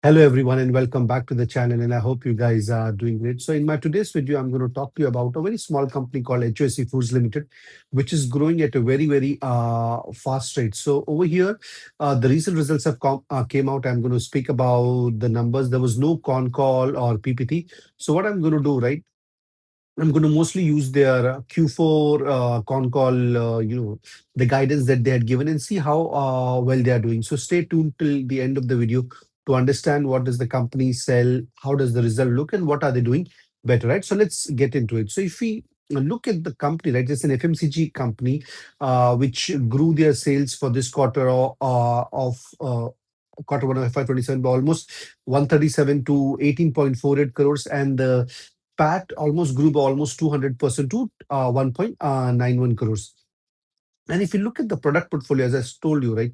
Hello everyone and welcome back to the channel, and I hope you guys are doing great. So in my today's video, I'm going to talk to you about a very small company called HOAC Foods Limited, which is growing at a very fast rate. So over here, the recent results have came out. I'm going to speak about the numbers. There was no con call or PPT. So what I'm going to do, right? I'm going to mostly use their Q4 con call, the guidance that they had given, and see how well they are doing. So stay tuned till the end of the video to understand what does the company sell, how does the result look, and what are they doing better, right? So let's get into it. So if we look at the company, right, it's an FMCG company which grew their sales for this quarter of quarter one of FY27 by almost 137 to 18.48 crores, and the PAT almost grew by almost 200% to 1.91 crores. And if you look at the product portfolio, as I told you, right,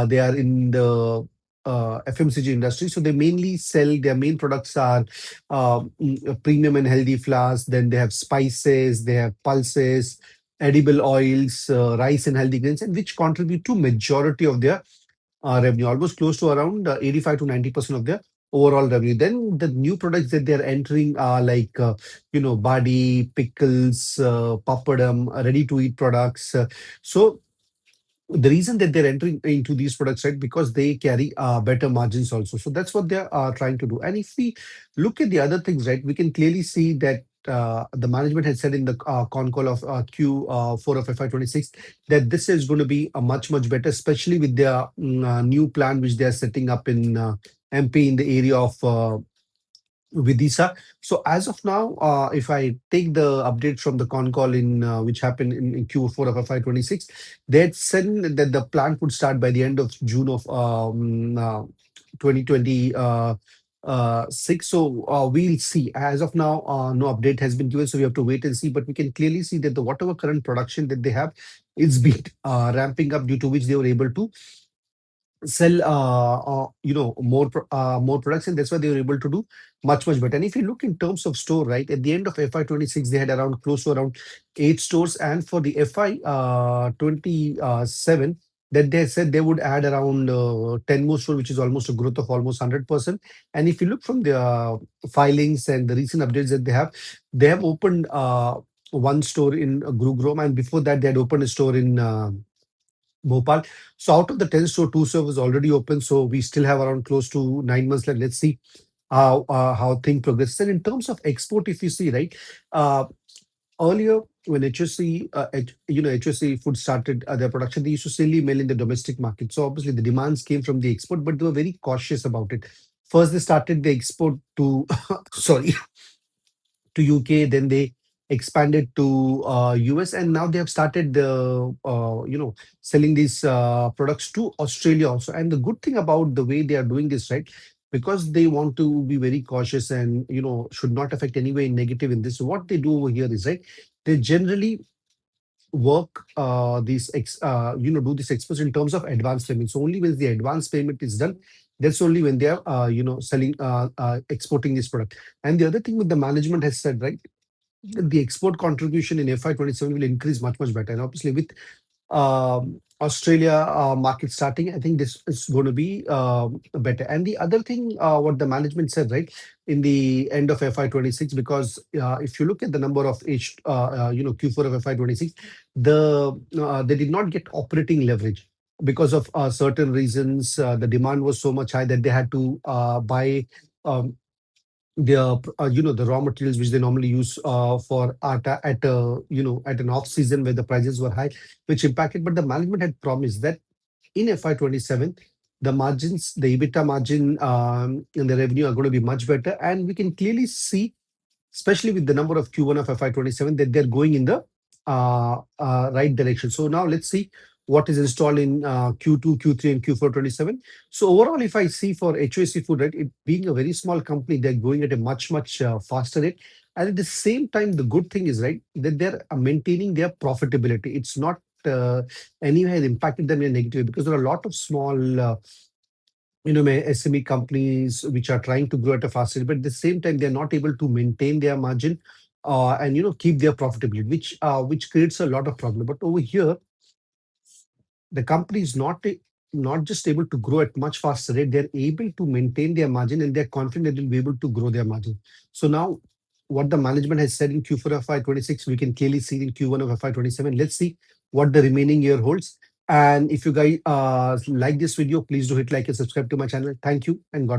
they are in the FMCG industry. So they mainly sell, their main products are premium and healthy flours. Then they have spices, they have pulses, edible oils, rice and healthy grains, and which contribute to majority of their revenue, almost close to around 85 to 90% of their overall revenue. Then the new products that they're entering are like, badi, pickles, papadum, ready to eat products. So the reason that they're entering into these products, right, because they carry better margins also. So that's what they're trying to do. And if we look at the other things, right, we can clearly see that the management had said in the con call of Q4 of FY26 that this is going to be a much better, especially with their new plan which they are setting up in MP in the area of Vidisha. So as of now, if I take the update from the con call in which happened in Q4 of FY26, they had said that the plant would start by the end of June of 2020. Six. So we'll see. As of now, no update has been given, so we have to wait and see. But we can clearly see that the whatever current production that they have is been ramping up, due to which they were able to sell more products, and that's why they were able to do much better. And if you look in terms of store, right, at the end of FY26 they had around close to around 8 stores, and for the FY27 that they said they would add around 10 more stores, which is almost a growth of almost 100%. And if you look from the filings and the recent updates that they have opened one store in Gurugram, and before that they had opened a store in Bhopal. So out of the 10 store, two stores already open. So we still have around close to 9 months left. Let's see how thing progresses. And in terms of export, if you see, right, uh, earlier when HSC, HSC Food started their production, they used to solely mail in the domestic market. So obviously the demands came from the export, but they were very cautious about it. First, they started the export to, sorry, to UK, then they expanded to US, and now they have started the selling these products to Australia also. And the good thing about the way they are doing this, right, because they want to be very cautious and should not affect any way negative in this. What they do over here is, right, they generally work do this exports in terms of advance payment. So only when the advance payment is done, that's only when they are selling exporting this product. And the other thing with the management has said, right, the export contribution in FY27 will increase much better. And obviously, with Australia market starting, I think this is going to be better. And the other thing, what the management said, right, in the end of FY26, because if you look at the number of Q4 of FY26, they did not get operating leverage because of certain reasons. The demand was so much high that they had to buy. Um, the raw materials which they normally use for art at at an off season where the prices were high, which impacted. But the management had promised that in FY27 the margins, the EBITDA margin, and the revenue are going to be much better, and we can clearly see, especially with the number of Q1 of FY27, that they're going in the right direction. So now let's see what is installed in Q2, Q3, and Q4 27. So overall, if I see for HOAC Food, right, it being a very small company, they're growing at a much faster rate. And at the same time, the good thing is, right, that they're maintaining their profitability. It's not anywhere impacted them in a negative way, because there are a lot of small SME companies which are trying to grow at a faster rate, but at the same time they're not able to maintain their margin and keep their profitability, which creates a lot of problem. But over here, the company is not not just able to grow at much faster rate, they're able to maintain their margin and they're confident that they'll be able to grow their margin. So now what the management has said in Q4 of FY26, we can clearly see in Q1 of FY27. Let's see what the remaining year holds. And if you guys like this video, please do hit like and subscribe to my channel. Thank you and God bless.